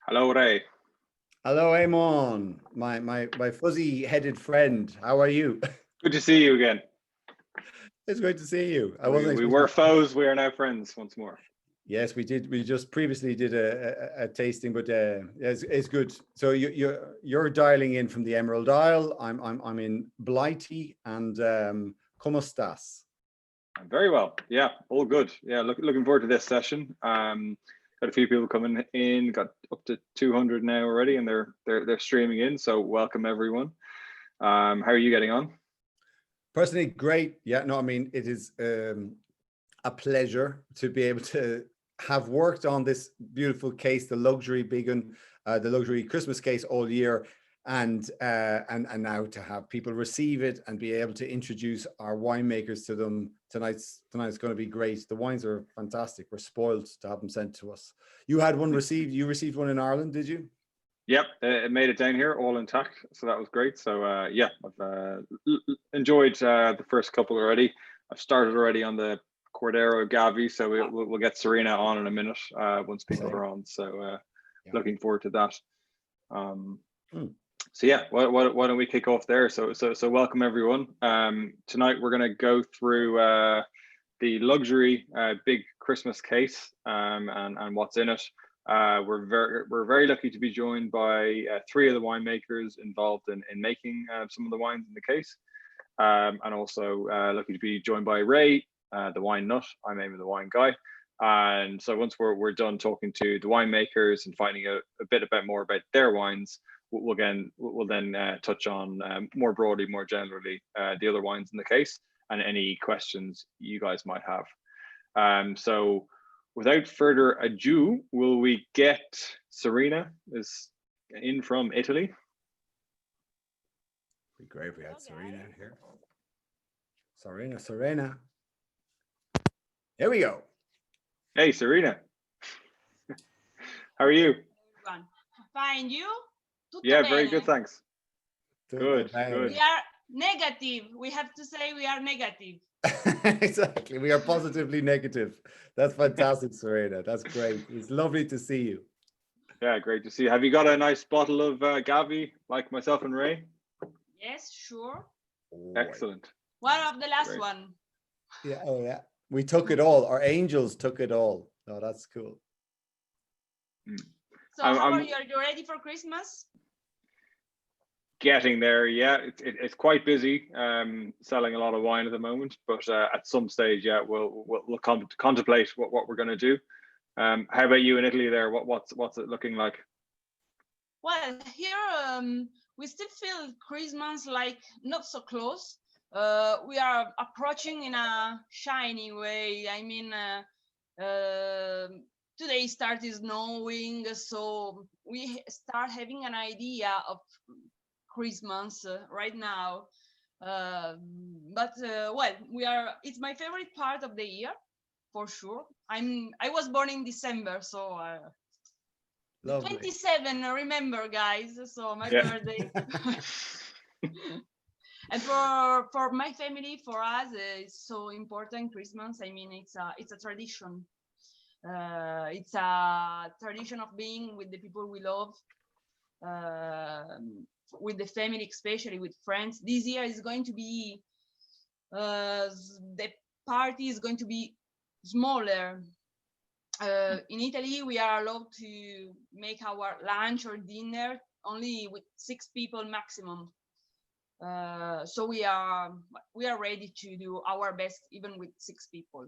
Hello, Ray. Hello, Amon, my fuzzy-headed friend. How are you? Good to see you again. It's great to see you. I wasn't We expecting. were foes. We are now friends once more. Yes, we did. We just previously did a tasting, but it's good. So you're dialing in from the Emerald Isle. I'm in Blighty, and ¿Cómo estás? Very well. Yeah, all good. Yeah, looking forward to this session. Got a few people coming in. Got up to 200 now already, and they're streaming in. So welcome everyone. How are you getting on? Personally, great. Yeah, no, I mean it is a pleasure to be able to have worked on this beautiful case, the luxury Biggin, the luxury Christmas case all year, and now to have people receive it and be able to introduce our winemakers to them. Tonight's going to be great. The wines are fantastic. We're spoiled to have them sent to us. You had one received. You received one in Ireland, did you? Yep, it made it down here all intact, so that was great. So yeah, I've enjoyed the first couple already. I've started already on the Cordero Gavi, so we'll get Serena on in a minute once people are on. So Yeah. looking forward to that. So yeah, why don't we kick off there? So welcome everyone. Tonight we're going to go through the luxury big Christmas case and what's in it. We're very lucky to be joined by three of the winemakers involved in making some of the wines in the case, and also lucky to be joined by Ray, the wine nut. I'm Eamon, the wine guy. And so once we're done talking to the winemakers and finding out a bit more about their wines, we'll then touch on more broadly, more generally, the other wines in the case and any questions you guys might have. So without further ado, will we get Serena is in from Italy? Be great if we had Serena here. Serena. Here we go. Hey, Serena. How are you? Fine, you? Tutto Yeah, bene. very good, thanks. Good. We are negative. We have to say we are negative. Exactly. We are positively negative. That's fantastic, Serena. That's great. It's lovely to see you. Yeah, great to see you. Have you got a nice bottle of Gavi, like myself and Ray? Yes, sure. Excellent. One of the last one. Yeah. Oh, yeah. We took it all. Our angels took it all. Oh, that's cool. So how are you? Are you ready for Christmas? Getting there, yeah. It's quite busy, selling a lot of wine at the moment, but at some stage, yeah, we'll contemplate what we're going to do. How about you in Italy there? What's it looking like? Well, here we still feel Christmas like not so close. We are approaching in a shiny way. I mean, today started snowing, so we start having an idea of Christmas right now. But well, it's my favorite part of the year, for sure. I was born in December, so 27. Remember, guys. So my birthday. And for my family, for us, it's so important. Christmas. I mean, it's a tradition. It's a tradition of being with the people we love, with the family, especially with friends. This year is going to be the party is going to be smaller. In Italy, we are allowed to make our lunch or dinner only with 6 people maximum. So we are ready to do our best even with 6 people.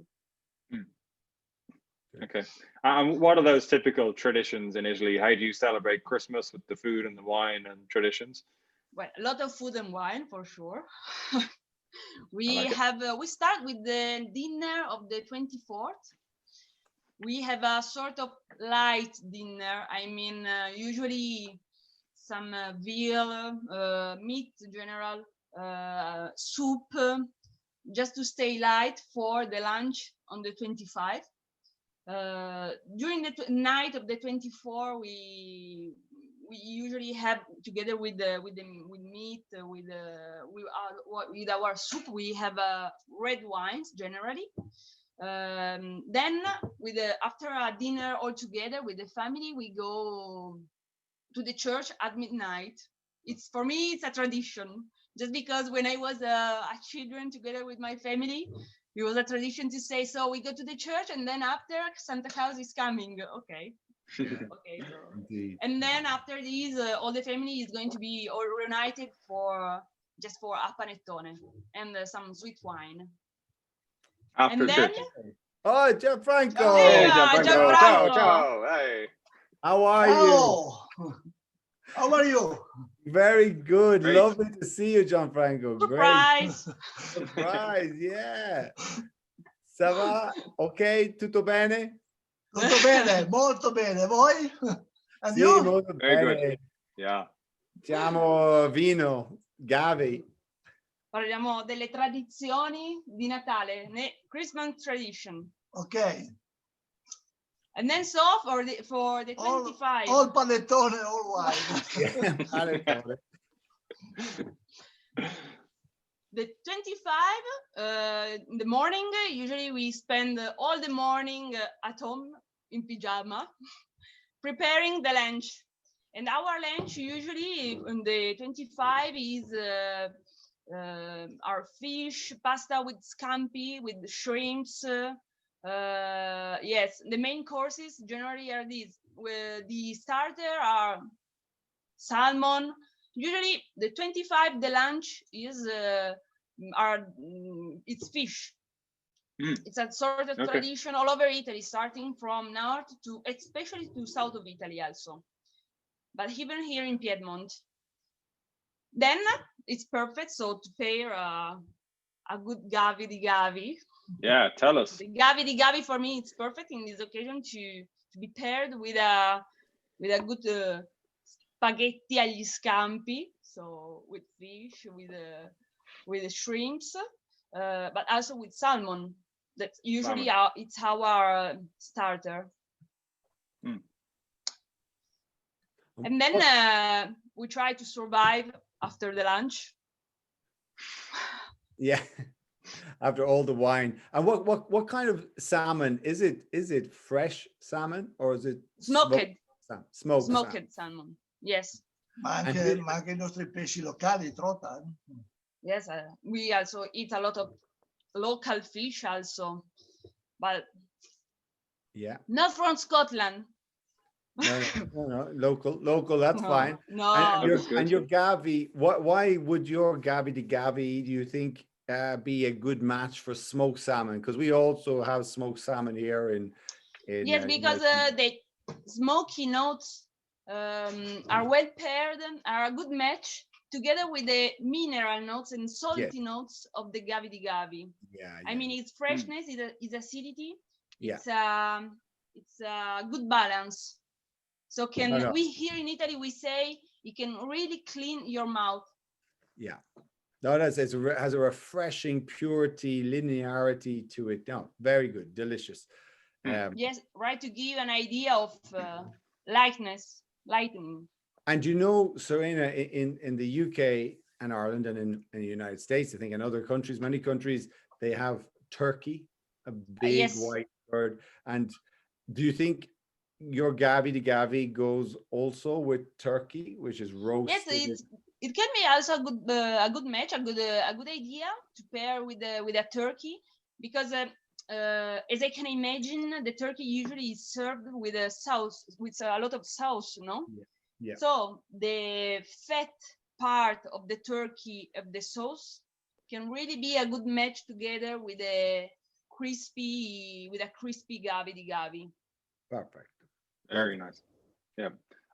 Okay. What are those typical traditions in Italy? How do you celebrate Christmas with the food and the wine and traditions? Well, a lot of food and wine for sure. We start with the dinner of the 24th. We have a sort of light dinner. I mean, usually some veal, meat, general, soup, just to stay light for the lunch on the 25th. During the night of the 24th, we usually have together with meat, with our soup, we have red wines generally. Then after a dinner all together with the family, we go to the church at midnight. For me, it's a tradition. Just because when I was a children together with my family, it was a tradition to say, so we go to the church and then after Santa Claus is coming. Okay. Okay. So. And then after this, all the family is going to be all reunited for a panettone and some sweet wine. After and then, church. Oh, Gianfranco. Hey, Yeah, Gianfranco. Ciao, Gianfranco. ciao. Hey. How are you? Oh, how are you? Very good. Great. Lovely to see you, Gianfranco. Great. surprise. Surprise. Yeah. Ça va? Ok? Tutto bene? Tutto bene, molto bene. Voi? And Sì, you? molto Very good. bene. Yeah. Siamo vino, Gavi. Parliamo delle tradizioni di Natale, Christmas tradition. Okay. And then so for the 25. All panettone, all wine. Yeah, panettone. The 25, in the morning, usually we spend all the morning at home in pajama, preparing the lunch. And our lunch usually on the 25 is our fish, pasta with scampi, with shrimps. Yes, the main courses generally are these. The starter are salmon. Usually the 25, the lunch is it's fish. It's a sort of tradition all over Italy, starting from north to especially to south of Italy also, but even here in Piedmont. Then it's perfect. So to pair a good gavi di gavi. Yeah, tell us. The gavi di gavi for me, it's perfect in this occasion to be paired with a good spaghetti agli scampi, so with fish, with the shrimps, but also with salmon. That's usually it's our starter. And then we try to survive after the lunch. Yeah, after all the wine. And what kind of salmon is it? Is it fresh salmon or is it smoked smoked salmon? Yes. Ma anche I nostri pesci locali, trota. Yes, we also eat a lot of local fish also, but yeah, not from Scotland. No, local. That's fine. No. And your gavi. Why would your gavi di gavi, do you think, be a good match for smoked salmon? Because we also have smoked salmon here in yes, because the smoky notes are well paired and are a good match together with the mineral notes and salty notes of the gavi di gavi. Yeah, I mean, its freshness, its acidity. Yeah. It's a good balance. So we here in Italy, we say it can really clean your mouth. Yeah. No, it has a refreshing purity, linearity to it. No, very good, delicious. Yes, right, to give an idea of lightening. And you know, Serena, in the UK and Ireland and in the United States, I think in other countries, many countries, they have turkey, a big white bird. And do you think your gavi di gavi goes also with turkey, which is roasted? Yes, it can be also a good match, a good idea to pair with a turkey, because as I can imagine, the turkey usually is served with a sauce, with a lot of sauce, no? Yeah. So the fat part of the turkey of the sauce can really be a good match together with a crispy gavi di gavi. Perfect. Very nice. Yeah.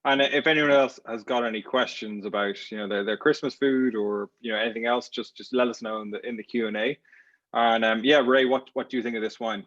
And if anyone else has got any questions about, their Christmas food or, anything else, just let us know in the Q&A. And yeah, Ray, what do you think of this wine?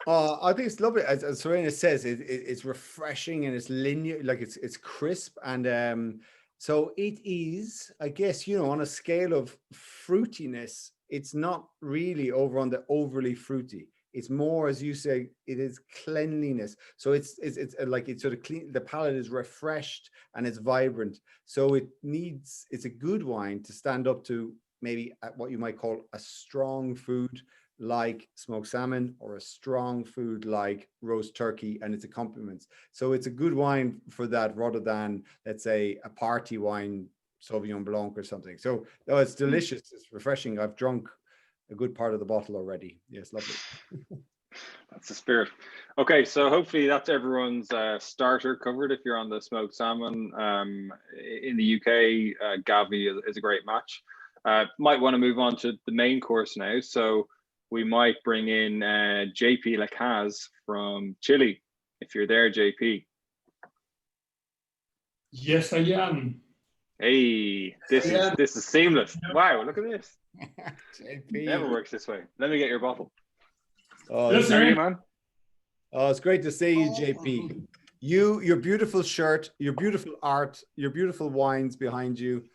I think it's lovely. As Serena says, it's refreshing and it's linear, like it's crisp. And so it is, I guess, on a scale of fruitiness, it's not really over on the overly fruity. It's more, as you say, it is cleanliness. So it's like it's sort of clean. The palate is refreshed and it's vibrant. So it's a good wine to stand up to maybe what you might call a strong food, like smoked salmon or a strong food like roast turkey and its accompaniments. So it's a good wine for that rather than, let's say, a party wine, Sauvignon Blanc or something. So no, it's delicious. It's refreshing. I've drunk a good part of the bottle already. Yes, lovely. That's the spirit. Okay, so hopefully that's everyone's starter covered. If you're on the smoked salmon in the UK, Gavi is a great match. Might want to move on to the main course now. So we might bring in JP Lacaze from Chile. If you're there, JP. Yes, I am. Hey, this is seamless. Wow, look at this. JP. Never works this way. Let me get your bottle. Oh, Yes, How are sir. you, man? oh, it's great to see you, JP. Your beautiful shirt, your beautiful art, your beautiful wines behind you.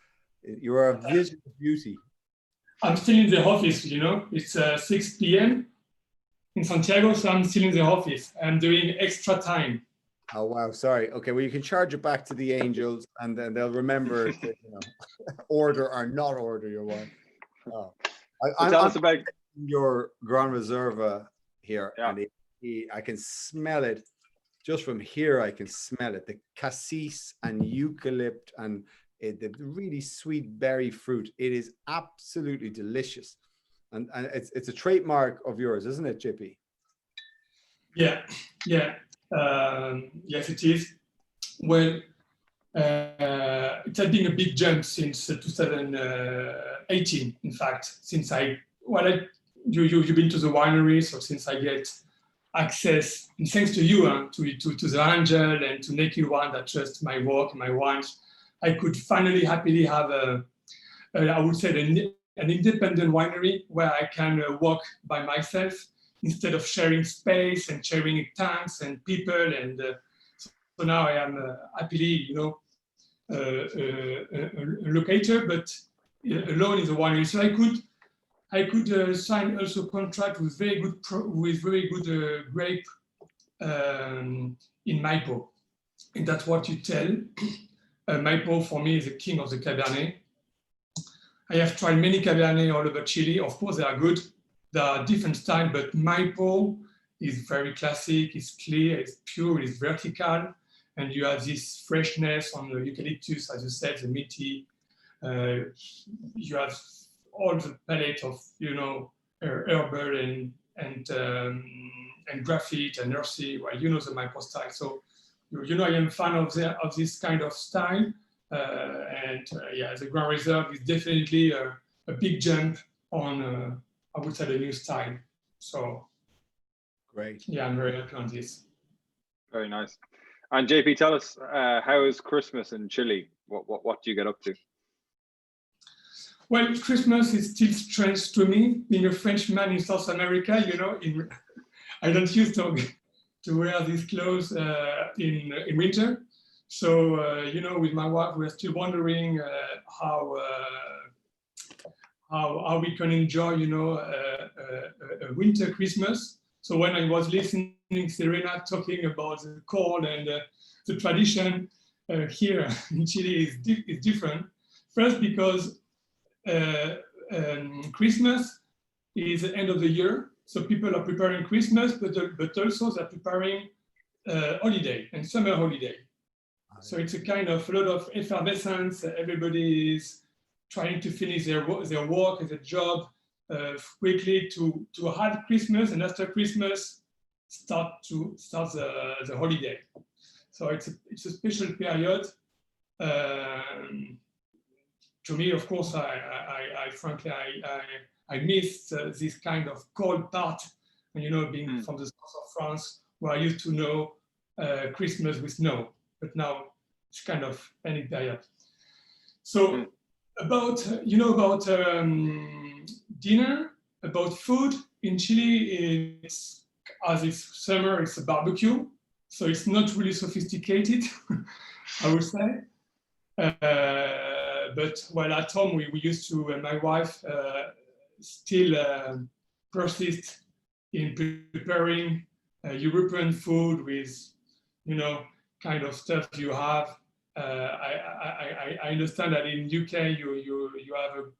You are a vision of beauty. I'm still in the office, you know. It's 6 p.m. in Santiago, so I'm still in the office. I'm doing extra time. Oh wow, sorry. Okay, well you can charge it back to the angels, and then they'll remember to, order or not order your wine. Oh. Tell us about your Grand Reserva here, Yeah. and I can smell it just from here. I can smell it. The cassis and eucalypt and the really sweet berry fruit. It is absolutely delicious, and it's a trademark of yours, isn't it, JP? Yeah. Yes, it is. Well, it has been a big jump since 2018. In fact, since you've been to the winery, so since I get access, and thanks to you, to the Angel and to Naked One that trust my work, my wines, I could finally happily have I would say an independent winery where I can walk by myself instead of sharing space and sharing tanks and people. And so now I am happily, a locator, but alone in the winery. So I could sign also contract with very good grape in Maipo, and that's what you tell. Maipo for me is the king of the Cabernet. I have tried many Cabernet all over Chile. Of course, they are good. There are different styles, but Maipo is very classic. It's clear, it's pure, it's vertical, and you have this freshness on the eucalyptus, as you said, the meaty. You have all the palette of herbal and graphite and earthy. Well, you know the Maipo style. So I am a fan of this kind of style. The Grand Reserve is definitely a big jump on, I would say, the new style. So, Great. Yeah, I'm very happy on this. Very nice. And JP, tell us, how is Christmas in Chile? What do you get up to? Well, Christmas is still strange to me. Being a Frenchman in South America, I don't used to wear these clothes in winter. So, with my wife, we're still wondering how we can enjoy, a winter Christmas. So when I was listening Serena talking about the cold and the tradition here in Chile is different. First, because Christmas is the end of the year, so people are preparing Christmas, but also they're preparing holiday and summer holiday. So it's a kind of a lot of effervescence. Everybody is trying to finish their work and their job quickly to have Christmas, and after Christmas start the holiday. So it's a special period. To me, of course, I frankly miss this kind of cold part. Being from the south of France, where I used to know Christmas with snow, but now it's kind of any period. So about dinner, about food in Chile, it's summer, it's a barbecue, so it's not really sophisticated, I would say. But at home we used to, and my wife still persist in preparing European food with, kind of stuff you have. I understand that in UK you have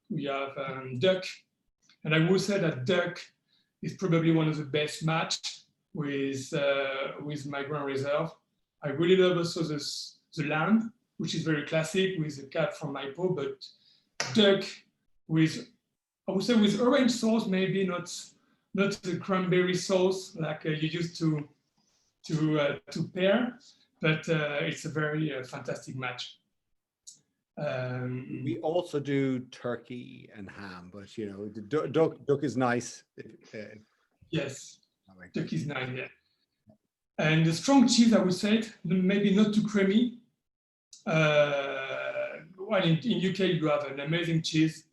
duck, and I would say that duck is probably one of the best match with my Grand Reserve. I really love also the lamb, which is very classic with the cat from Maipo, but duck with, I would say with orange sauce, maybe not the cranberry sauce like you used to pair, but it's a very fantastic match. We also do turkey and ham, but you know, the duck is nice. Yes, duck is nice, yeah. And the strong cheese, I would say, maybe not too creamy. Well, in UK, you have an amazing cheese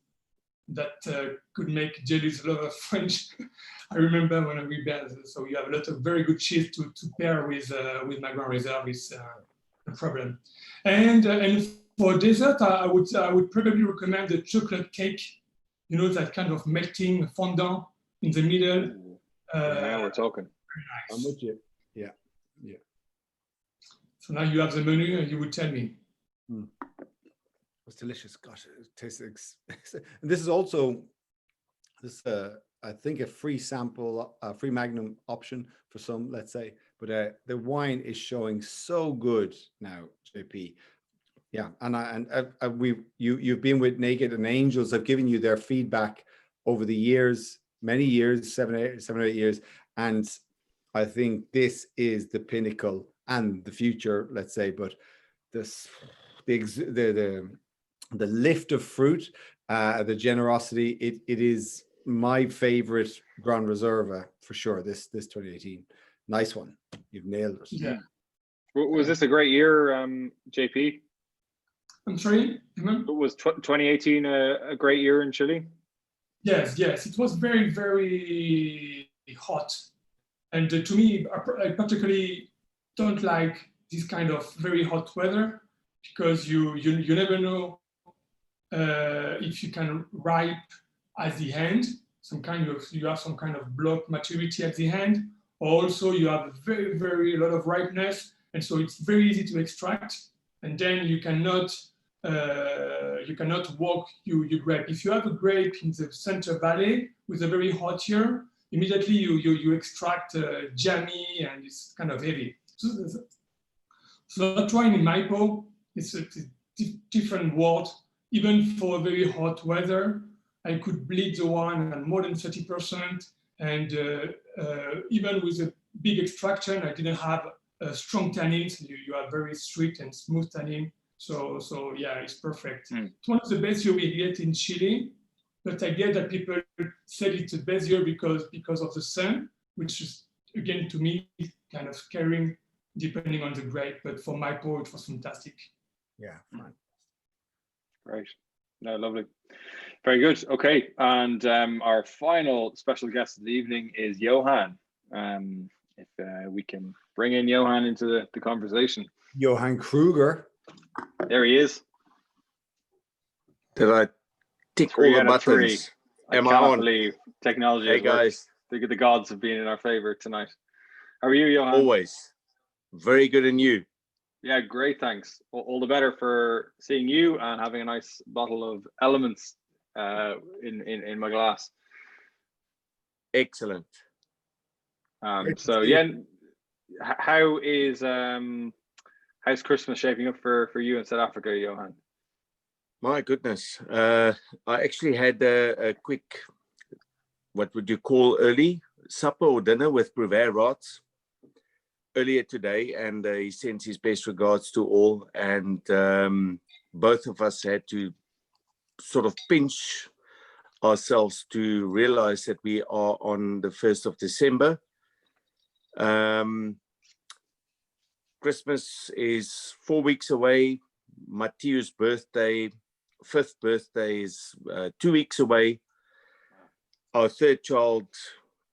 that could make jealous a lot of French. I remember when we bear, so you have a lot of very good cheese to pair with my Grand Reserve is a problem. And for dessert, I would probably recommend the chocolate cake. You know, that kind of melting fondant in the middle. Now we're talking. Very nice. I'm with you. Yeah, yeah. So now you have the menu, and you would tell me. It's delicious. Gosh, it tastes. And this is also this. I think a free sample, free Magnum option for some, let's say. But the wine is showing so good now, JP. Yeah, and you've been with Naked and Angels. I've given you their feedback over the years, many years, 7 or 8 years, and I think this is the pinnacle and the future, let's say. But the lift of fruit, the generosity, it is my favorite Grand Reserve for sure. This 2018, nice one. You've nailed it. Yeah. Was this a great year, JP? I'm sorry, Was 2018 a great year in Chile? Yes, it was very, very hot. And to me, I particularly don't like this kind of very hot weather because you never know if you can ripe at the end, you have some kind of block maturity at the end. Also, you have very, very lot of ripeness, and so it's very easy to extract. And then you cannot walk your grape. If you have a grape in the center valley with a very hot year, immediately you extract jammy and it's kind of heavy. So that wine in Maipo, it's a different world. Even for very hot weather, I could bleed the wine at more than 30%. And even with a big extraction, I didn't have strong tannins. You have very sweet and smooth tannin. So yeah, it's perfect. It's one of the best year we get in Chile, but I get that people said it's the best year because of the sun, which is, again, to me, kind of scaring depending on the grape. But for Maipo, it was fantastic. Yeah, fine. Great. No, lovely. Very good. Okay. And our final special guest of the evening is Johan. If we can bring in Johan into the conversation. Johan Kruger. There he is. Did I tick all the buttons? Am I on? Believe technology. Hey guys. The gods have been in our favor tonight. How are you, Johan? Always. Very good, and you? Yeah, great, thanks. All the better for seeing you and having a nice bottle of Elements in my glass. Excellent. So yeah, how's Christmas shaping up for you in South Africa, Johan? My goodness, I actually had a quick, what would you call early supper or dinner with Prouvaire Rats earlier today, and he sends his best regards to all. And both of us had to sort of pinch ourselves to realize that we are on the 1st of December. Christmas is 4 weeks away. Matthew's birthday, 5th birthday, is 2 weeks away. Our third child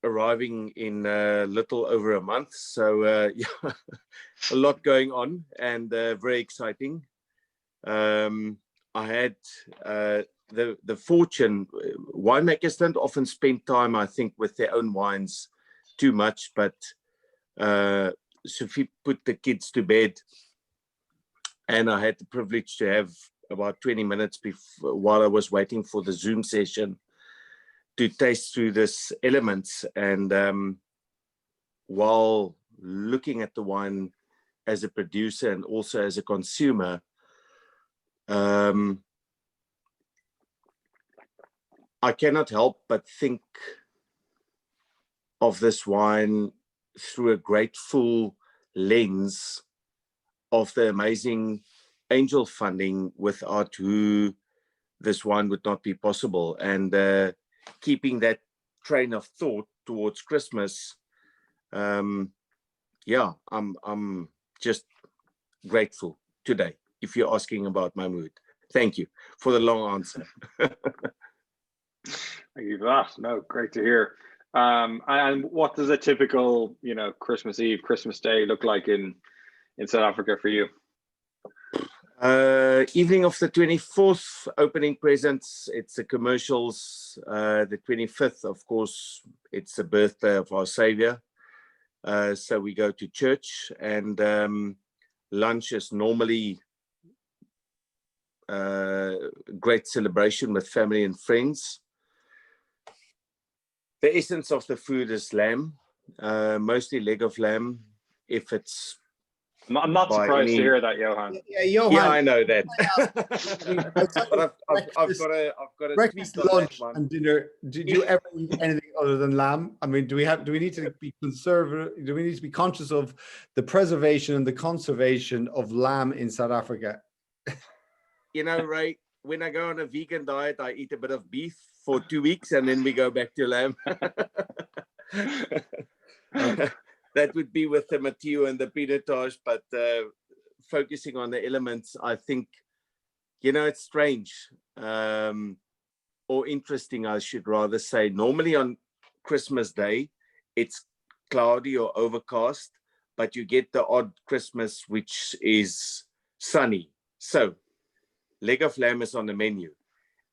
arriving in a little over a month. So yeah, a lot going on, and very exciting. I had the fortune, winemakers don't often spend time, I think, with their own wines too much, but Sophie put the kids to bed, and I had the privilege to have about 20 minutes before, while I was waiting for the Zoom session, to taste through this elements. And while looking at the wine as a producer and also as a consumer, I cannot help but think of this wine through a grateful lens of the amazing angel funding, without who this wine would not be possible. And keeping that train of thought towards Christmas, yeah, I'm just grateful today, if you're asking about my mood. Thank you for the long answer. Thank you for that. No, great to hear. And what does a typical, Christmas Eve, Christmas Day look like in South Africa for you? Evening of the 24th, opening presents. It's the commercials. The 25th, of course, it's the birthday of our Savior. So we go to church, and lunch is normally great celebration with family and friends. The essence of the food is lamb, mostly leg of lamb. If it's I'm not surprised to hear that, Johan. Yeah, Johan. Yeah, I know that. But I've got to breakfast, tweet on lunch, that one. and dinner. Did you ever eat anything other than lamb? I mean, do we need to be conservative? Do we need to be conscious of the preservation and the conservation of lamb in South Africa? Ray, when I go on a vegan diet, I eat a bit of beef for 2 weeks, and then we go back to lamb. That would be with the Matteo and the pinotage, but focusing on the elements, I think, it's strange, or interesting, I should rather say. Normally on Christmas Day, it's cloudy or overcast, but you get the odd Christmas which is sunny. So leg of lamb is on the menu.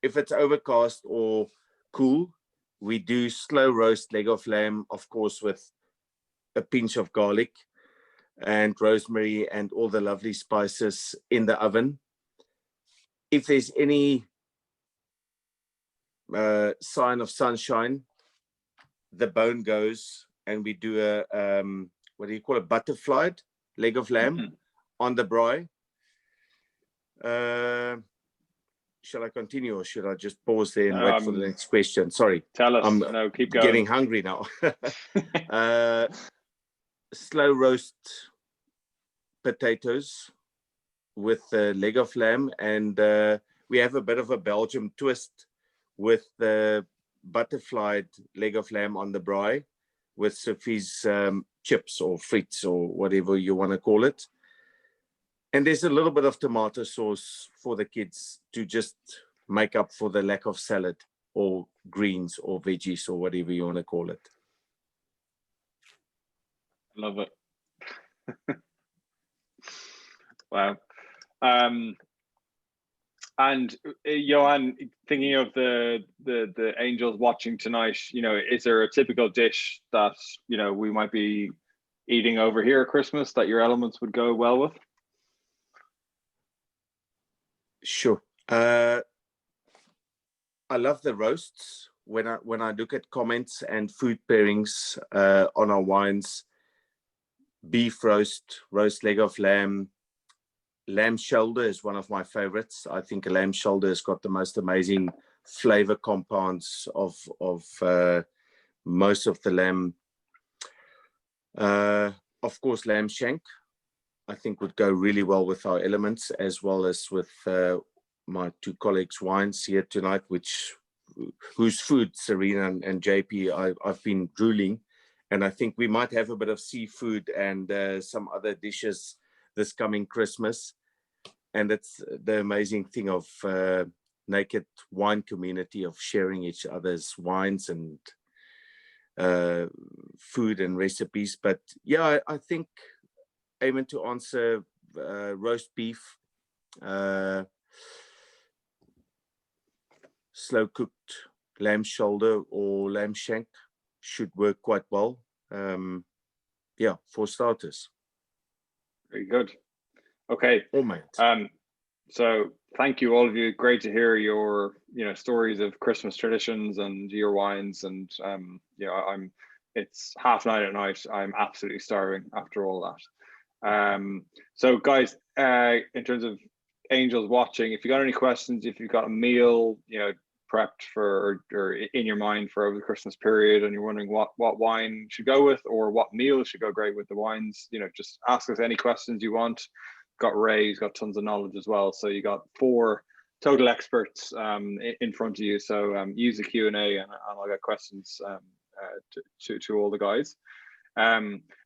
If it's overcast or cool, we do slow roast leg of lamb, of course, with a pinch of garlic and rosemary and all the lovely spices in the oven. If there's any sign of sunshine, the bone goes, and we do a what do you call it, butterflied leg of lamb on the braai. Shall I continue, or should I just pause there and wait for the next question? Sorry. Tell us. I'm keep going. getting hungry now. Slow roast potatoes with the leg of lamb, and we have a bit of a Belgium twist with the butterflied leg of lamb on the braai with Sophie's chips or frites or whatever you want to call it. And there's a little bit of tomato sauce for the kids to just make up for the lack of salad or greens or veggies or whatever you want to call it. Love it. Wow. And Johan, thinking of the angels watching tonight, is there a typical dish that we might be eating over here at Christmas that your elements would go well with? Sure. I love the roasts. When I look at comments and food pairings on our wines, beef roast leg of lamb, lamb shoulder is one of my favorites. I think a lamb shoulder has got the most amazing flavor compounds of most of the lamb. Of course, lamb shank, I think, would go really well with our elements, as well as with my two colleagues' wines here tonight, whose food, Serena and JP, I've been drooling. And I think we might have a bit of seafood and some other dishes this coming Christmas. And it's the amazing thing of Naked Wine community, of sharing each other's wines and food and recipes. But yeah, I think, aiming to answer, roast beef, slow cooked lamb shoulder or lamb shank should work quite well. Yeah, for starters. Very good. Okay. All mate. So thank you, all of you. Great to hear your, stories of Christmas traditions and your wines. And it's 9:30 at night. I'm absolutely starving after all that. So guys, in terms of angels watching, if you got any questions, if you've got a meal, prepped for or in your mind for over the Christmas period, and you're wondering what wine should go with or what meal should go great with the wines, just ask us any questions you want. Got Ray, who's got tons of knowledge as well. So you got 4 total experts in front of you. So use the Q&A and I'll get questions to all the guys.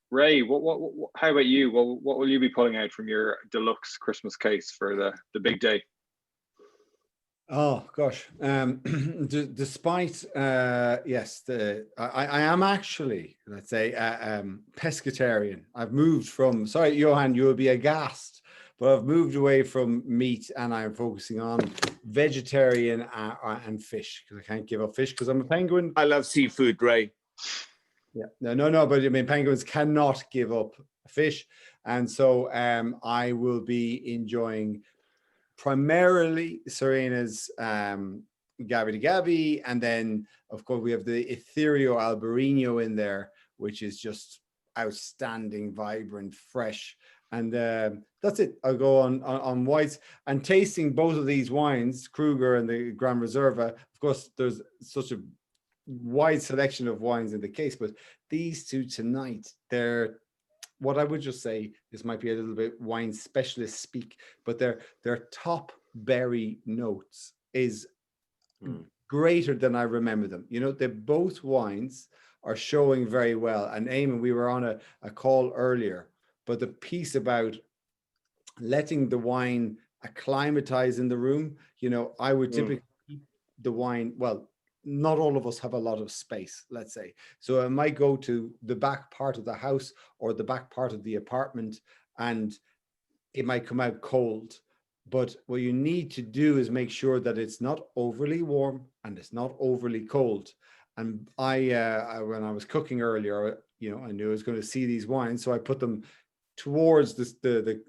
Ray, how about you? What will you be pulling out from your deluxe Christmas case for the big day? Oh gosh, despite yes, I am actually, let's say, pescatarian. I've moved from, sorry Johan, you will be aghast, but I've moved away from meat and I'm focusing on vegetarian and fish, because I can't give up fish because I'm a penguin. I love seafood, Ray. Yeah, no, but I mean, penguins cannot give up fish, and so I will be enjoying primarily Serena's Gavi di Gavi, and then of course we have the Etherio Albarino in there, which is just outstanding, vibrant, fresh, and that's it. I'll go on whites and tasting both of these wines, Kruger and the Gran Reserva. Of course, there's such a wide selection of wines in the case, but these two tonight, they're, what I would just say, this might be a little bit wine specialist speak, but their top berry notes is greater than I remember them. They both wines are showing very well. And Eamon, we were on a call earlier, but the piece about letting the wine acclimatize in the room, I would typically keep the wine, well, not all of us have a lot of space, let's say. So I might go to the back part of the house or the back part of the apartment, and it might come out cold. But what you need to do is make sure that it's not overly warm and it's not overly cold. And I when I was cooking earlier, I knew I was going to see these wines, so I put them towards the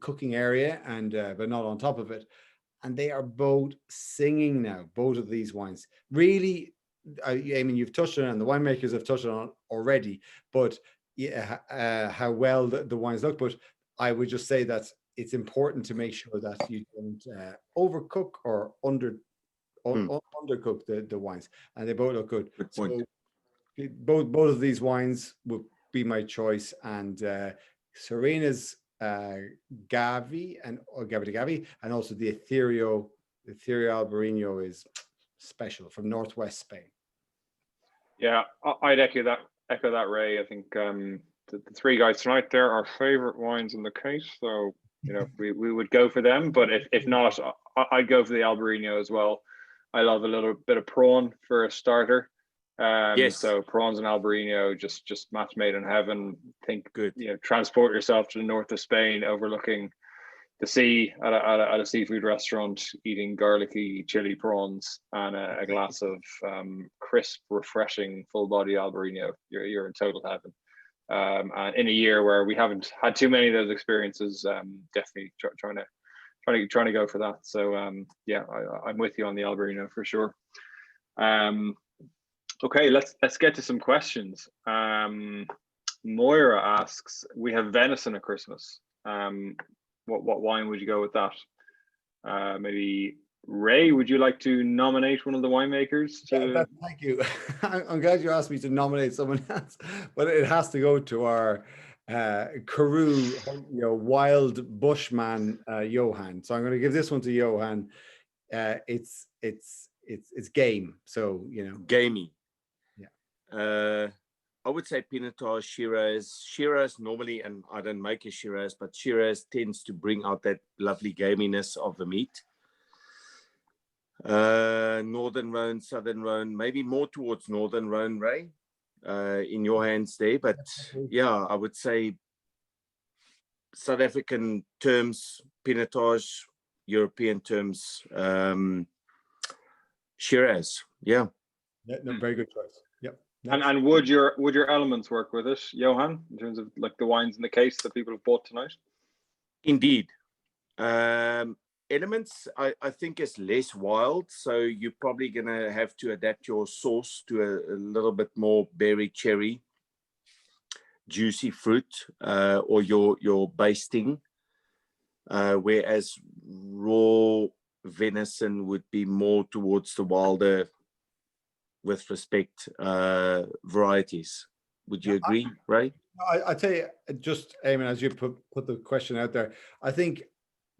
cooking area, and but not on top of it. And they are both singing now, both of these wines. Really, I mean, you've touched on it, and the winemakers have touched on it already, but yeah, how well the wines look. But I would just say that it's important to make sure that you don't overcook or undercook the wines, and they both look good. Good point. So both of these wines would be my choice, and Serena's Gavi and Gavi di Gavi, and also the Etherio Albarino is special from northwest Spain. Yeah, I'd echo that, Ray. I think the 3 guys tonight, they're our favorite wines in the case, so we would go for them. But if not, I'd go for the Albarino as well. I love a little bit of prawn for a starter. Yes. So prawns and Albarino, just match made in heaven. Think good. Transport yourself to the north of Spain, overlooking the sea at a seafood restaurant, eating garlicky chili prawns and a glass of crisp, refreshing, full body Albarino. You're in total heaven. And in a year where we haven't had too many of those experiences, definitely trying to go for that. So yeah, I'm with you on the Albarino for sure. Okay, let's get to some questions. Moira asks, we have venison at Christmas. What wine would you go with that? Maybe Ray, would you like to nominate one of the winemakers? Yeah, thank you. I'm glad you asked me to nominate someone else, but it has to go to our Karoo, wild bushman, Johan. So I'm going to give this one to Johan. It's game. So gamey. Yeah. I would say Pinotage, Shiraz. Shiraz normally, and I don't make a Shiraz, but Shiraz tends to bring out that lovely gaminess of the meat. Northern Rhone, Southern Rhone, maybe more towards Northern Rhone, Ray, in your hands there. But yeah, I would say South African terms, Pinotage, European terms, Shiraz. Yeah. No, very good choice. Yep. And would your elements work with it, Johan, in terms of like the wines in the case that people have bought tonight? Indeed. Elements, I think, is less wild, so you're probably gonna have to adapt your sauce to a little bit more berry, cherry, juicy fruit, or your basting. Whereas raw venison would be more towards the wilder, with respect, varieties. Would you agree, Ray? I tell you, just Eamon, as you put the question out there, I think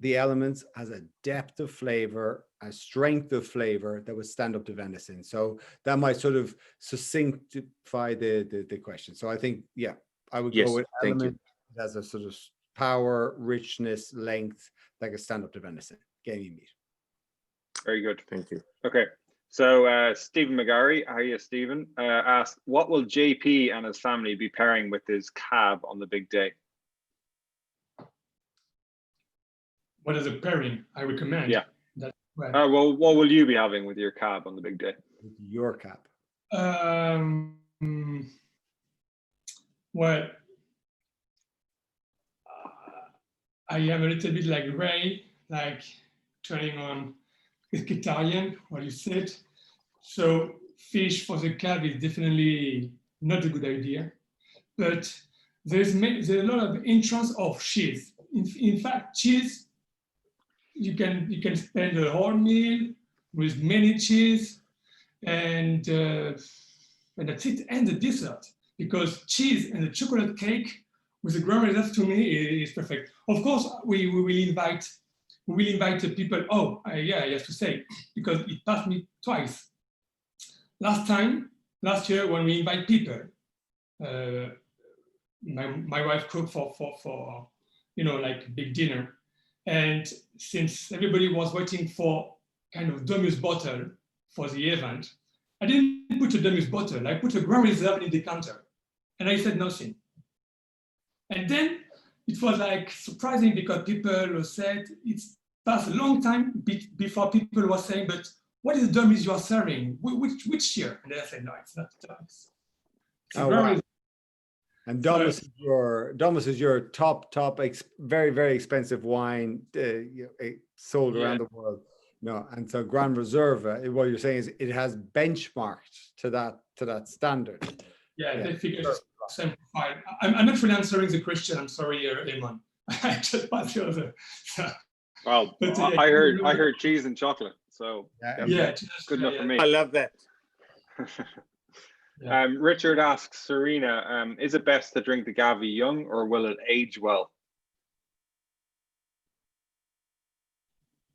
the elements has a depth of flavor, a strength of flavor that would stand up to venison. So that might sort of succinctify the question. So I think, yeah, I would Yes, go with thank you. element. It has a sort of power, richness, length that can stand up to venison, gamey meat. Very good. Thank you. Okay. So Stephen McGarry, how are you, Stephen? Asked, what will JP and his family be pairing with his cab on the big day? What is a pairing I recommend? Yeah. That's right. Well, what will you be having with your cab on the big day? With your cap. Well, I am a little bit like Ray, like turning on vegetarian, what you said. So fish for the cab is definitely not a good idea. But there's a lot of entrance of cheese. In fact, cheese, you can spend a whole meal with many cheese, and that's it, and the dessert, because cheese and the chocolate cake with the grand reserve to me is perfect. Of course, we will invite the people. Oh, yeah, I have to say, because it passed me twice. Last year when we invite people, my wife cooked for like big dinner, and since everybody was waiting for kind of Domus bottle for the event, I didn't put a Domus bottle. I put a Grand Reserve in the decanter, and I said nothing. And then it was like surprising because people said it's passed a long time before people were saying, but what is the Domus you are serving? Which year? And then I said, no, it's not Domus. Oh, wow. And Domus is your top very, very expensive wine sold around the world. No, and so Grand Reserve, what you're saying is it has benchmarked to that standard. Yeah, they figured same profile. I'm not really answering the question. I'm sorry, Eamon. I just passed you over. Well, but, I heard cheese and chocolate, so yeah, good enough for me. I love that. Yeah. Richard asks Serena, is it best to drink the Gavi young or will it age well?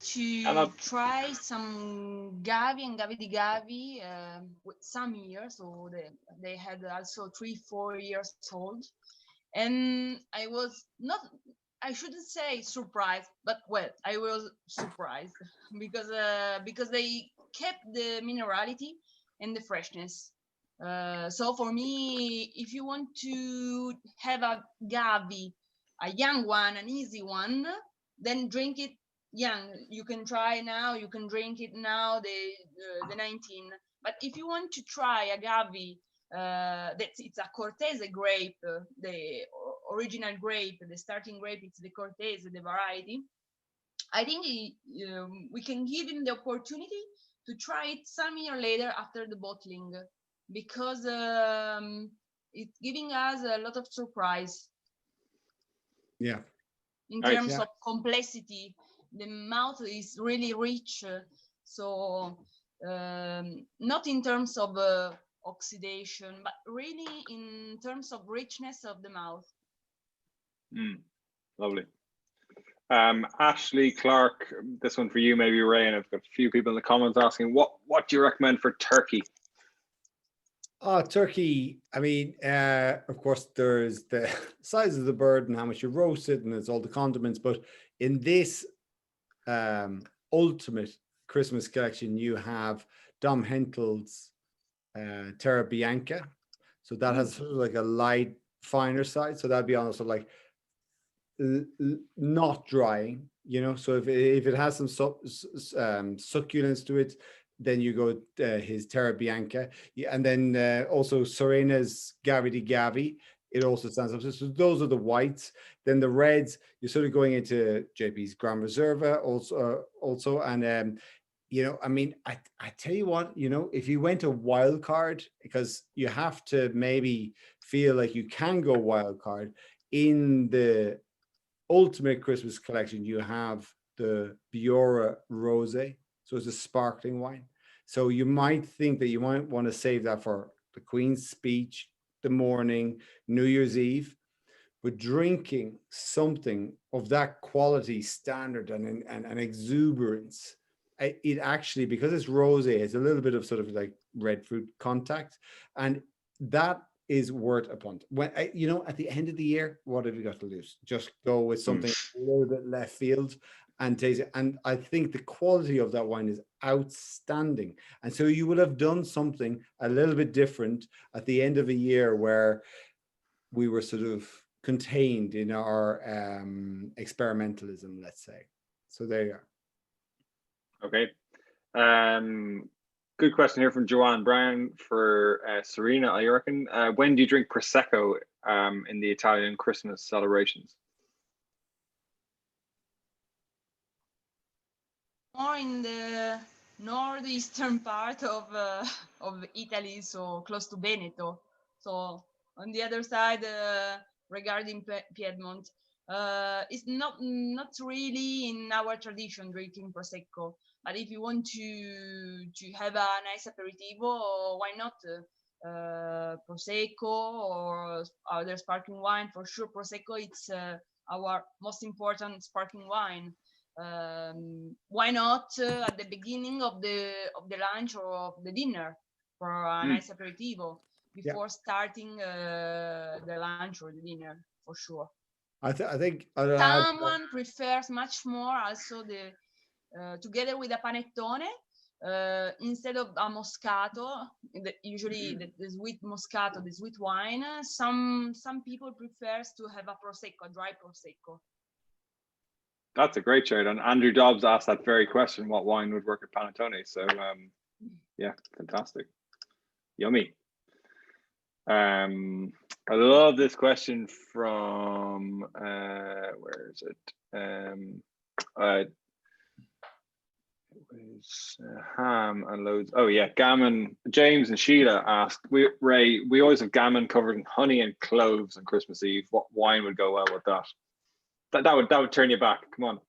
To try some Gavi and Gavi di Gavi with some years, so they had also 3-4 years old, and I was not, I shouldn't say surprised, but well, I was surprised because they kept the minerality and the freshness. So for me, if you want to have a Gavi, a young one, an easy one, then drink it young. You can try now, you can drink it now, the 19. But if you want to try a Gavi, it's a Cortese grape, the original grape, the starting grape, it's the Cortese, the variety. I think we can give him the opportunity to try it some year later after the bottling, because it's giving us a lot of surprise. Yeah. In terms of complexity, the mouth is really rich. So not in terms of oxidation, but really in terms of richness of the mouth. Lovely. Ashley Clark, this one for you, maybe Ray, and I've got a few people in the comments asking, what do you recommend for turkey? Turkey, I mean, of course, there's the size of the bird and how much you roast it, and there's all the condiments. But in this ultimate Christmas collection, you have Dom Hentel's Terra Bianca. So that has sort of like a light, finer side. So that'd be almost like not drying, you know. So if it has some succulence to it, then you go his Terra Bianca, and then also Serena's Gavi di Gavi it also stands up. So those are the whites. Then the reds, you're sort of going into JP's Grand Reserva also, and you know, I mean, I tell you what, you know, if you went a wild card, because you have to maybe feel like you can go wild card in the ultimate Christmas collection, you have the Biora Rosé, so it's a sparkling wine. So you might think that you might want to save that for the Queen's speech, the morning, New Year's Eve, but drinking something of that quality, standard, and exuberance, it actually, because it's rosé, it's a little bit of sort of like red fruit contact, and that is worth a punt. When you know, at the end of the year, what have you got to lose? Just go with something a little bit left field and taste it. And I think the quality of that wine is outstanding. And so you will have done something a little bit different at the end of a year where we were sort of contained in our experimentalism, let's say. So there you are. Okay. Good question here from Joanne Brown for Serena, I reckon. When do you drink Prosecco in the Italian Christmas celebrations? More in the northeastern part of Italy, so close to Veneto. So on the other side, regarding Piedmont, it's not really in our tradition drinking Prosecco. But if you want to have a nice aperitivo, why not Prosecco or other sparkling wine? For sure, Prosecco it's our most important sparkling wine. Why not at the beginning of the lunch or of the dinner for a nice aperitivo before starting the lunch or the dinner, for sure. I think someone prefers much more also the together with a panettone instead of a moscato, usually the sweet moscato, the sweet wine. Some people prefers to have a prosecco, a dry prosecco. That's a great shout. And Andrew Dobbs asked that very question: what wine would work at panettone? So yeah, fantastic, yummy. I love this question from where is it? Ham and loads. Oh yeah, gammon. James and Sheila asked, Ray, we always have gammon covered in honey and cloves on Christmas Eve. What wine would go well with that? That would turn you back. Come on.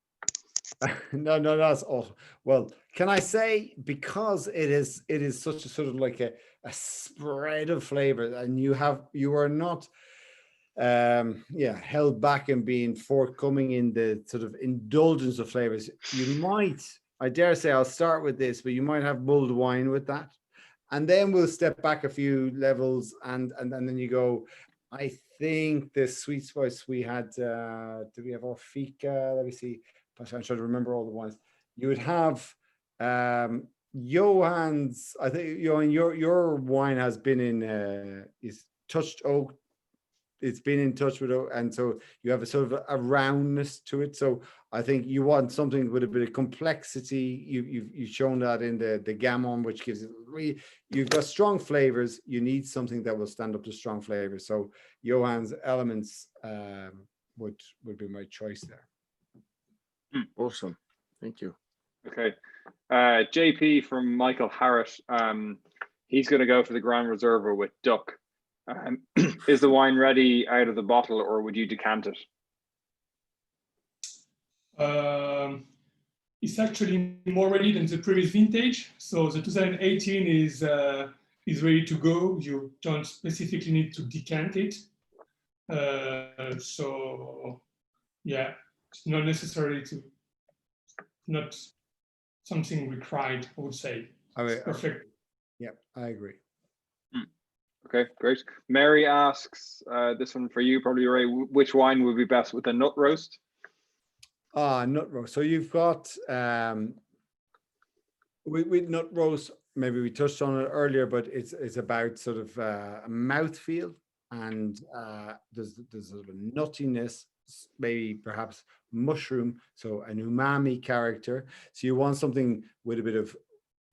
No, that's all. Well, can I say, because it is such a sort of like a spread of flavors, and you are not held back and being forthcoming in the sort of indulgence of flavors. You might, I dare say, I'll start with this, but you might have mulled wine with that, and then we'll step back a few levels, and then you go. I think the sweet spice we had. Do we have our fika? Let me see. I'm trying to remember all the ones. You would have Johan's. I think your wine has been in is touched oak. It's been in touch with oak, and so you have a sort of a roundness to it. So I think you want something with a bit of complexity. You've shown that in the Gamon, which gives it you've got strong flavors. You need something that will stand up to strong flavors. So Johan's Elements would be my choice there. Awesome, thank you. Okay, JP from Michael Harris. He's going to go for the Grand Reserva with duck. Is the wine ready out of the bottle, or would you decant it? It's actually more ready than the previous vintage. So the 2018 is ready to go. You don't specifically need to decant it. So yeah, it's not necessarily not something required, I would say. It's perfect. Yeah, I agree. Okay, great. Mary asks, this one for you, probably, Ray, which wine would be best with a nut roast? Nut roast. So you've got with nut roast, maybe we touched on it earlier, but it's about sort of a mouthfeel, and there's sort of a nuttiness, maybe perhaps mushroom, so an umami character. So you want something with a bit of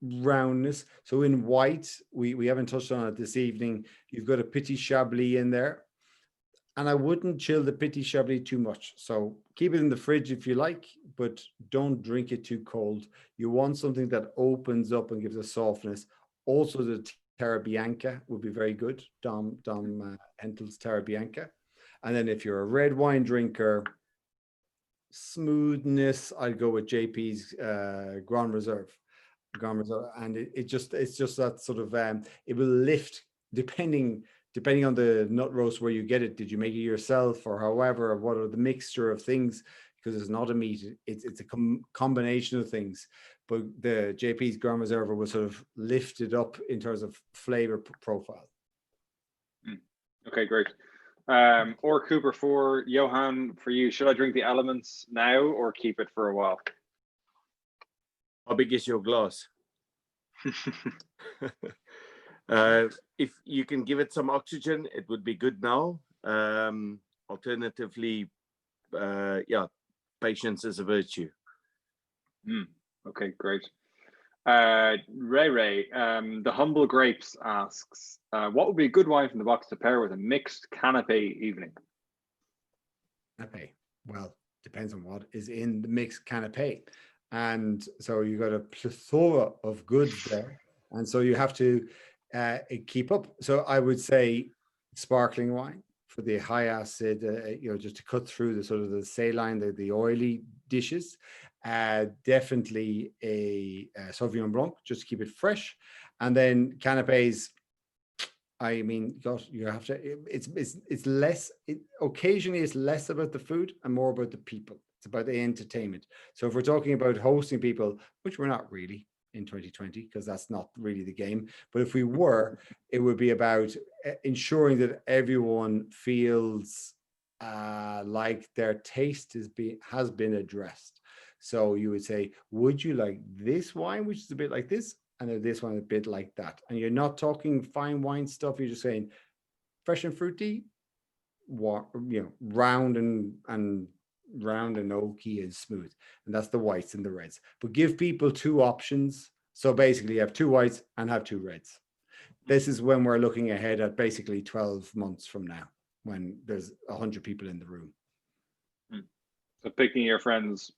roundness. So in white, we haven't touched on it this evening, you've got a Petit Chablis in there, and I wouldn't chill the Petit Chablis too much. So keep it in the fridge if you like, but don't drink it too cold. You want something that opens up and gives a softness. Also, the Terra Bianca would be very good. Dom Hentel's Terra Bianca. And then if you're a red wine drinker, smoothness, I'd go with JP's Grand Reserve. And it's just that sort of it will lift depending on the nut roast where you get it. Did you make it yourself, or however, or what are the mixture of things? Because it's not a meat, it's a combination of things. But the JP's Grand Reserve will sort of lift it up in terms of flavor profile. Okay, great. Or Cooper, for Johan, for you, should I drink the elements now or keep it for a while? How big is your glass? If you can give it some oxygen, it would be good now. Alternatively, patience is a virtue. Okay, great. Ray, the Humble Grapes asks, what would be a good wine from the box to pair with a mixed canapé evening? Canapé, well, depends on what is in the mixed canapé. And so you got a plethora of goods there. And so you have to keep up. So I would say sparkling wine for the high acid, just to cut through the sort of the saline, the oily dishes. Definitely a Sauvignon Blanc, just to keep it fresh. And then canapés, I mean, gosh, you have to, it's less, occasionally it's less about the food and more about the people. It's about the entertainment. So if we're talking about hosting people, which we're not really in 2020, because that's not really the game. But if we were, it would be about ensuring that everyone feels like their taste has been addressed. So you would say, would you like this wine, which is a bit like this, and this one a bit like that? And you're not talking fine wine stuff. You're just saying fresh and fruity, round and oaky and smooth. And that's the whites and the reds. But give people two options. So basically you have two whites and have two reds. This is when we're looking ahead at basically 12 months from now, when there's 100 people in the room. So picking your friends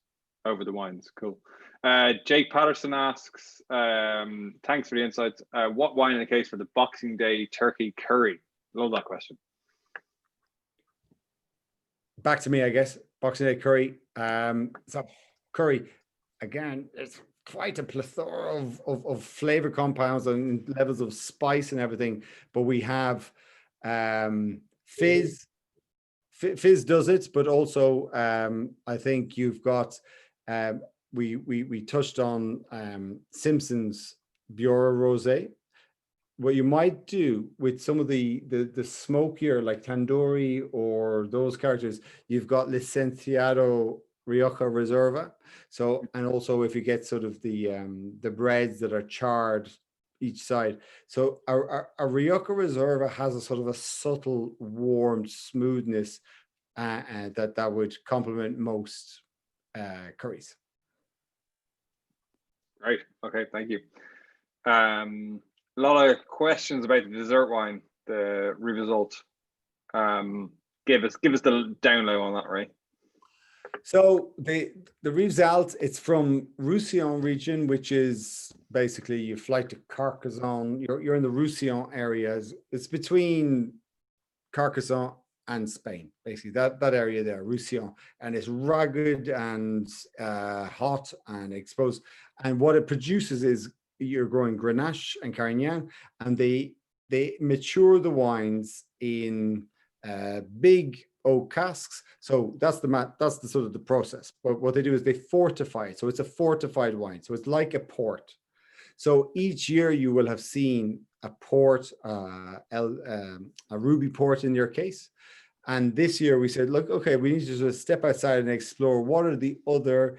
over the wines. Cool. Jake Patterson asks, thanks for the insights. What wine in the case for the Boxing Day turkey curry? Love that question. Back to me, I guess. Boxing Day curry. So curry, again, it's quite a plethora of flavor compounds and levels of spice and everything. But we have Fizz. Fizz does it, but also I think you've got we touched on Simpson's Bureau Rosé. What you might do with some of the smokier, like tandoori or those characters, you've got Licenciado Rioja Reserva. So, and also if you get sort of the breads that are charred each side. So a Rioja Reserva has a sort of a subtle, warm smoothness that would complement most curries. Great. Okay, thank you. A lot of questions about the dessert wine, the Rivesaltes. Give us the down low on that, right? So the Rivesaltes, it's from Roussillon region, which is basically you fly to Carcassonne. You're in the Roussillon areas. It's between Carcassonne and Spain, basically that area there, Roussillon, and it's rugged and hot and exposed. And what it produces is you're growing Grenache and Carignan, and they mature the wines in big oak casks. So that's the sort of the process. But what they do is they fortify it. So it's a fortified wine. So it's like a port. So each year you will have seen a port, a ruby port in your case. And this year we said, look, okay, we need to sort of step outside and explore what are the other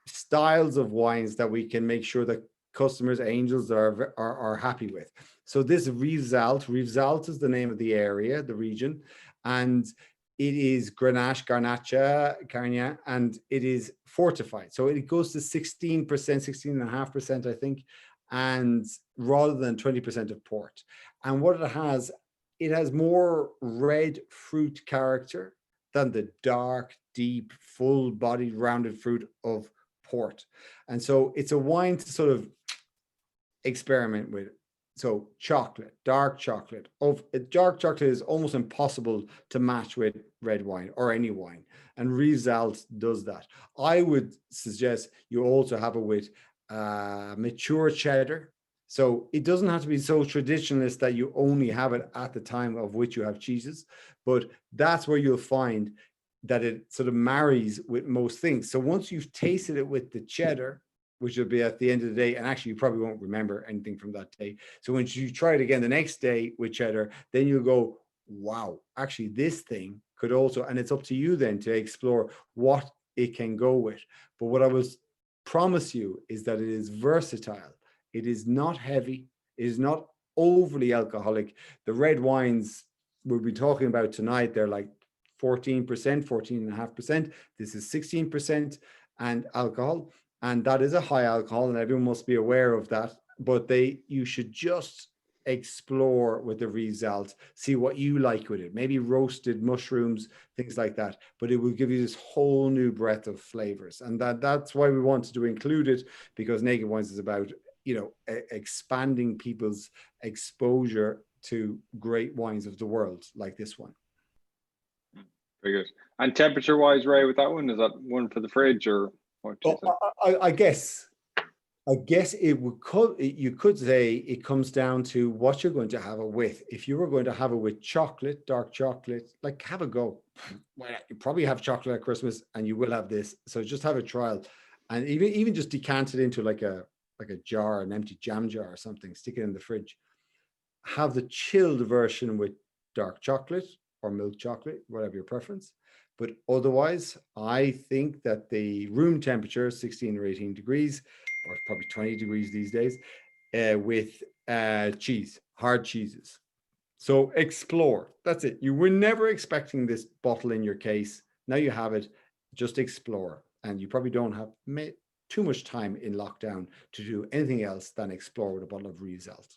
styles of wines that we can make sure that customers, angels are happy with. So this Rivesaltes is the name of the area, the region, and it is Grenache, Garnacha, Carignan, and it is fortified. So it goes to 16%, 16.5%, I think, and rather than 20% of port. And what it has it has more red fruit character than the dark, deep, full-bodied, rounded fruit of port. And so it's a wine to sort of experiment with. So chocolate, dark chocolate. Dark chocolate is almost impossible to match with red wine or any wine. And Riesalt does that. I would suggest you also have it with mature cheddar. So it doesn't have to be so traditionalist that you only have it at the time of which you have cheeses, but that's where you'll find that it sort of marries with most things. So once you've tasted it with the cheddar, which will be at the end of the day, and actually you probably won't remember anything from that day. So when you try it again the next day with cheddar, then you'll go, wow, actually this thing could also, and it's up to you then to explore what it can go with. But what I will promise you is that it is versatile. It is not heavy. It is not overly alcoholic. The red wines we'll be talking about tonight, they're like 14%, 14.5%. This is 16% and alcohol. And that is a high alcohol, and everyone must be aware of that. But you should just explore with the Riesalt, see what you like with it. Maybe roasted mushrooms, things like that. But it will give you this whole new breadth of flavors, and that's why we wanted to include it, because Naked Wines is about, you know, expanding people's exposure to great wines of the world like this one. Very good. And temperature-wise, Ray, with that one, is that one for the fridge or? I guess you could say it comes down to what you're going to have it with. If you were going to have it with chocolate, dark chocolate, like, have a go. Well, you probably have chocolate at Christmas, and you will have this. So just have a trial, and even just decant it into like a jar, an empty jam jar or something. Stick it in the fridge. Have the chilled version with dark chocolate or milk chocolate, whatever your preference. But otherwise, I think that the room temperature, 16 or 18 degrees, or probably 20 degrees these days, with cheese, hard cheeses. So explore. That's it. You were never expecting this bottle in your case. Now you have it. Just explore. And you probably don't have too much time in lockdown to do anything else than explore with a bottle of Riesalt.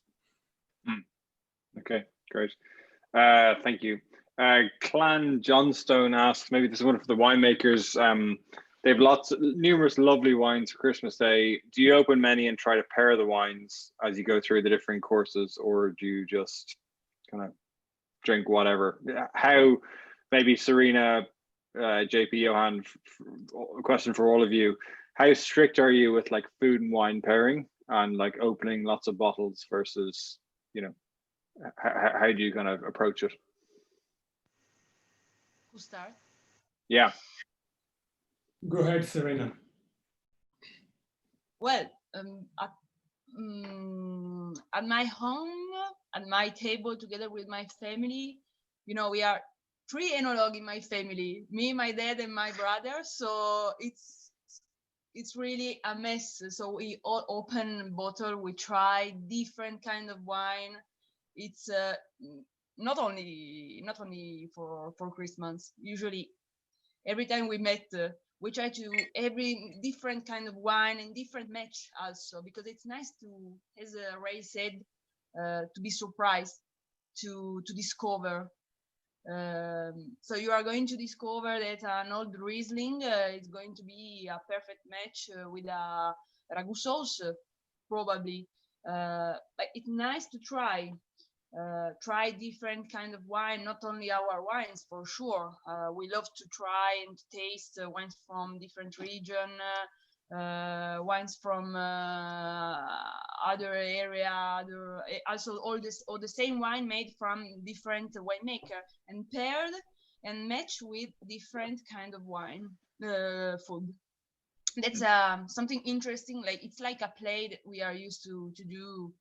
Okay, great. Thank you. Clan Johnstone asks, maybe this is one for the winemakers. They have numerous lovely wines for Christmas Day. Do you open many and try to pair the wines as you go through the different courses, or do you just kind of drink whatever? How, maybe Serena, JP, Johan, a question for all of you. How strict are you with like food and wine pairing and like opening lots of bottles versus, you know, how do you kind of approach it? Who start? Yeah. Go ahead, Serena. Well, at my home, at my table, together with my family, you know, we are 3 enologues in my family, me, my dad, and my brother. So it's really a mess. So we all open bottle, we try different kind of wine. It's not only for Christmas. Usually, every time we met, we try to every different kind of wine and different match also, because it's nice to, as Ray said, to be surprised, to discover. So you are going to discover that an old Riesling is going to be a perfect match with a ragu sauce, probably. But it's nice to try different kind of wine, not only our wines, for sure. We love to try and taste wines from different region, wines from other area, also all the same wine made from different winemaker and paired and matched with different kind of wine food. That's something interesting. Like, it's like a play that we are used to do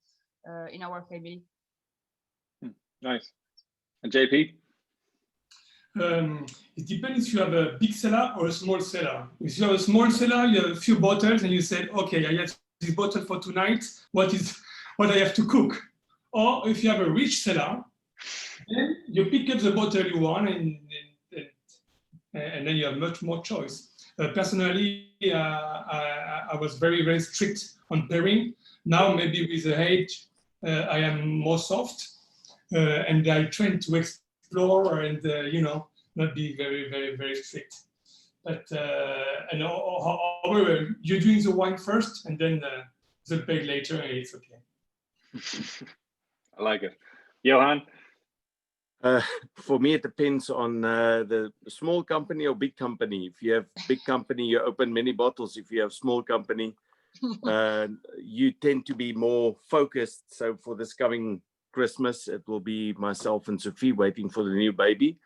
in our family. Nice. And JP? It depends if you have a big cellar or a small cellar. If you have a small cellar, you have a few bottles, and you said, okay, I have this bottle for tonight. What I have to cook? Or if you have a rich cellar, then you pick up the bottle you want, and then you have much more choice. Personally, I was very, very strict on pairing. Now, maybe with the age, I am more soft. and I try to explore and not be very, very, very strict. But and however, you're doing the wine first and then the peg later, and it's okay. I like it. Johan? For me, it depends on the small company or big company. If you have big company, you open many bottles. If you have small company, you tend to be more focused. So for this coming Christmas, it will be myself and Sophie waiting for the new baby.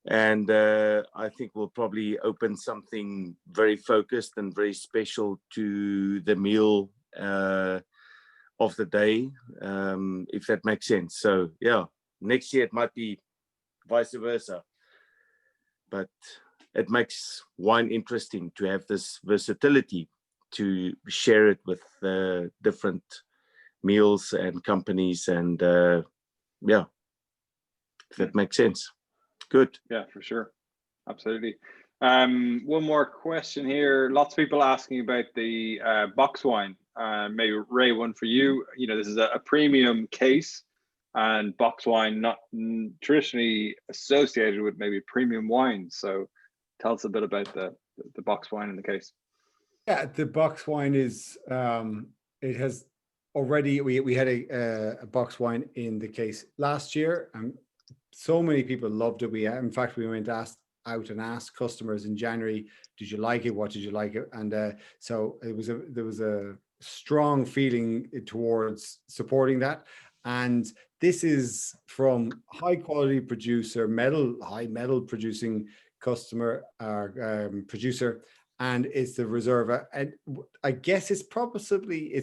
And I think we'll probably open something very focused and very special to the meal of the day, if that makes sense. So yeah, next year it might be vice versa, but it makes wine interesting to have this versatility to share it with different meals and companies, and yeah, if that makes sense. Good. Yeah, for sure. Absolutely. One more question here. Lots of people asking about the box wine. Maybe Ray, one for you. This is a premium case, and box wine not traditionally associated with maybe premium wine. So tell us a bit about the box wine in the case. Yeah, the box wine is it has already we had a box wine in the case last year, and so many people loved it. In fact, we went out and asked customers in January, did you like it? What did you like it? And so there was a strong feeling towards supporting that. And this is from high quality producer, high metal producing customer producer, and it's the Reserva. And I guess it's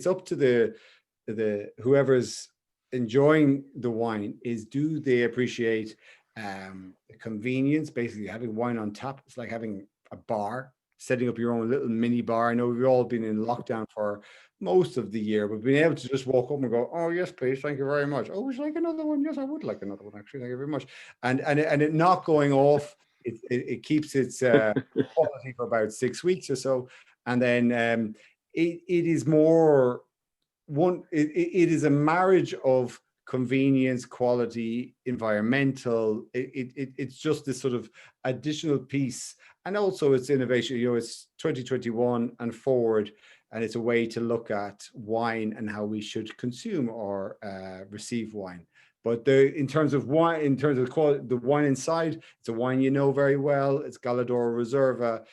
up to the whoever's enjoying the wine, is do they appreciate the convenience, basically having wine on tap. It's like having a bar, setting up your own little mini bar. I know we've all been in lockdown for most of the year, but being able to just walk up and go, oh yes please, thank you very much. Oh, would you like another one? Yes, I would like another one, actually, thank you very much. And it not going off, it keeps its quality for about 6 weeks or so. And then it is more it is a marriage of convenience, quality, environmental. It's just this sort of additional piece, and also it's innovation. It's 2021 and forward, and it's a way to look at wine and how we should consume or receive wine. But in terms of wine, in terms of quality, the wine inside, it's a wine very well. It's Gallador Reserva.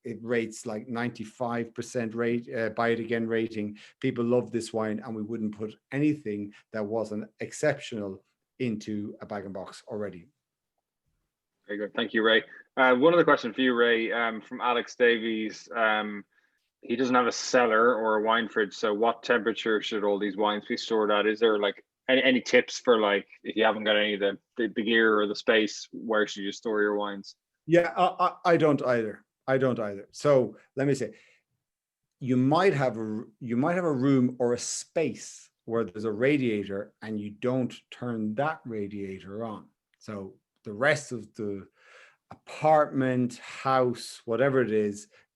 It rates like 95% rate, buy it again rating. People love this wine, and we wouldn't put anything that wasn't exceptional into a bag and box already. Very good. Thank you, Ray. One other question for you, Ray, from Alex Davies. He doesn't have a cellar or a wine fridge, so what temperature should all these wines be stored at? Is there like any tips for, like, if you haven't got any of the gear or the space, where should you store your wines? Yeah, I don't either. So let me say, you might have a room or a space where there's a radiator and you don't turn that radiator on. So the rest of the apartment, house, whatever it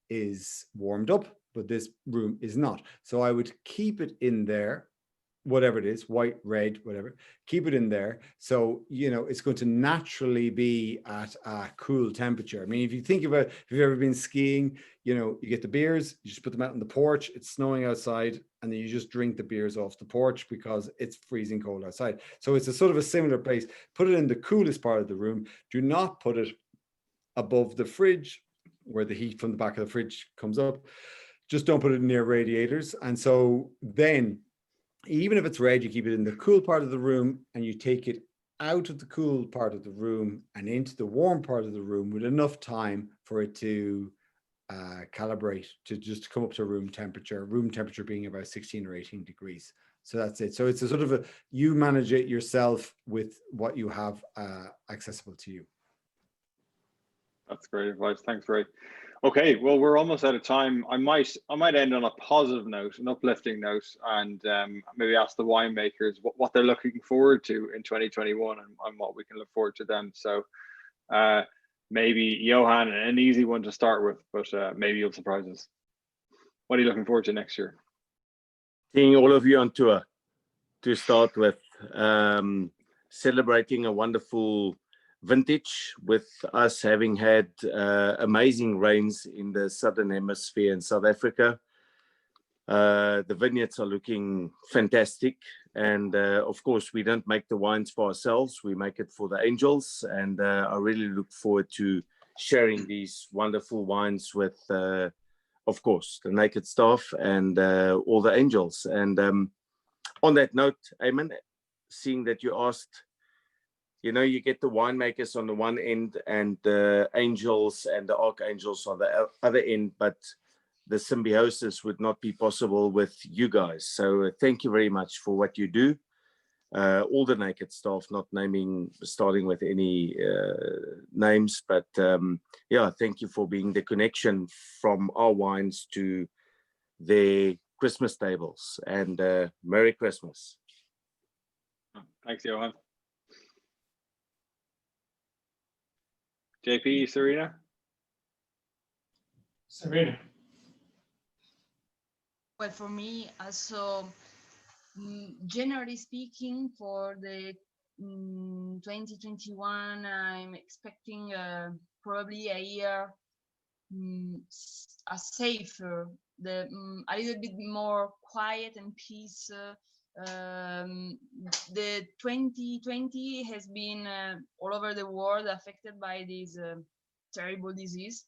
is warmed up, but this room is not. So I would keep it in there, whatever it is, white, red, whatever, keep it in there. So, it's going to naturally be at a cool temperature. I mean, if you think about, if you've ever been skiing, you get the beers, you just put them out on the porch, it's snowing outside, and then you just drink the beers off the porch because it's freezing cold outside. So it's a sort of a similar place. Put it in the coolest part of the room. Do not put it above the fridge where the heat from the back of the fridge comes up. Just don't put it near radiators. And so then, even if it's red, you keep it in the cool part of the room, and you take it out of the cool part of the room and into the warm part of the room with enough time for it to calibrate, to just come up to room temperature being about 16 or 18 degrees. So that's it. So it's a sort of you manage it yourself with what you have accessible to you. That's great advice. Thanks, Ray. Okay, well, we're almost out of time. I might end on a positive note, an uplifting note, and maybe ask the winemakers what they're looking forward to in 2021 and what we can look forward to them. So maybe Johan, an easy one to start with, but maybe you'll surprise us. What are you looking forward to next year? Seeing all of you on tour to start with. celebrating a wonderful vintage, with us having had amazing rains in the Southern Hemisphere in South Africa. The vineyards are looking fantastic. And of course, we don't make the wines for ourselves. We make it for the angels. And I really look forward to sharing these wonderful wines with, of course, the Naked staff and all the angels. And on that note, Eamon, seeing that you asked, you know, you get the winemakers on the one end and the angels and the archangels on the other end, but the symbiosis would not be possible with you guys. So thank you very much for what you do. All the Naked staff, not starting with any names, but yeah, thank you for being the connection from our wines to their Christmas tables. And Merry Christmas. Thanks, Johan. JP, Serena? Serena. Well, for me, also, generally speaking, for the 2021, I'm expecting probably a year a safer, a little bit more quiet and peace. The 2020 has been all over the world affected by this terrible disease.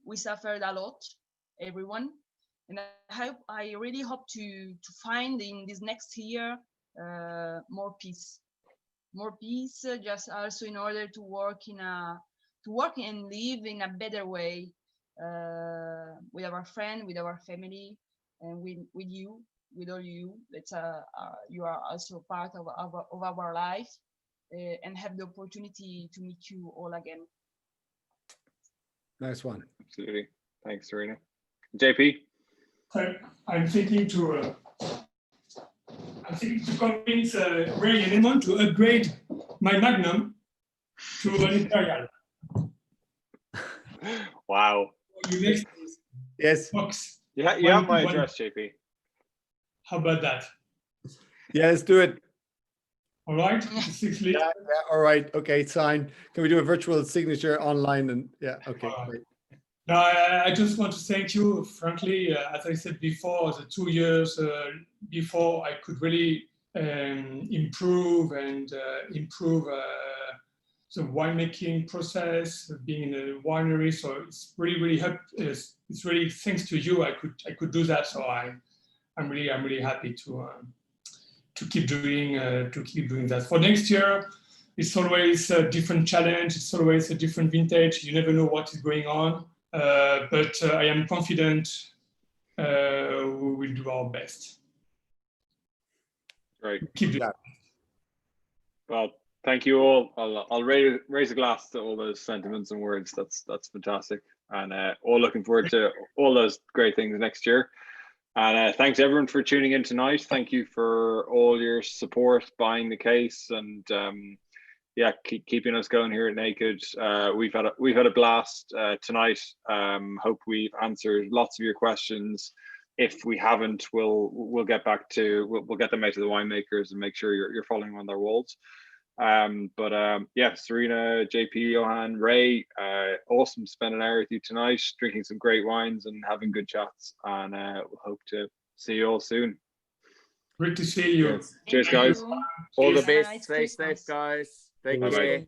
We suffered a lot, everyone, and I really hope to find in this next year more peace, just also in order to work and live in a better way with our friend, with our family, and with you, with all you. You are also part of our life, and have the opportunity to meet you all again. Nice one. Absolutely. Thanks, Serena. JP? I'm thinking to convince Ray and Eamon to upgrade my Magnum to an Imperial. Wow. You next Yes. box. Yeah, you have my address, JP. How about that? Yeah, let's do it. All right, 6 liters. Yeah, all right. Okay, sign. Can we do a virtual signature online? And yeah, okay. Great. No, I just want to thank you, frankly. As I said before, the 2 years before, I could really improve the winemaking process, being in a winery. So it's really it's really thanks to you I could do that. So I'm really happy to keep doing that. For next year, it's always a different challenge. It's always a different vintage. You never know what is going on. But I am confident we will do our best. Great. Keep doing that. Well, thank you all. I'll raise a glass to all those sentiments and words. That's fantastic, and all looking forward to all those great things next year. And thanks everyone for tuning in tonight. Thank you for all your support, buying the case, and yeah, keeping us going here at Naked. We've had a blast tonight. Hope we've answered lots of your questions. If we haven't, we'll get back to we'll get them out to the winemakers and make sure you're following on their walls. Yeah, Serena, JP, Johan, Ray, awesome spending an hour with you tonight, drinking some great wines and having good chats. And we'll hope to see you all soon. Great to see you. Cheers guys. All the Have a best. nice Stay safe, Christmas. guys. Take Bye-bye. care.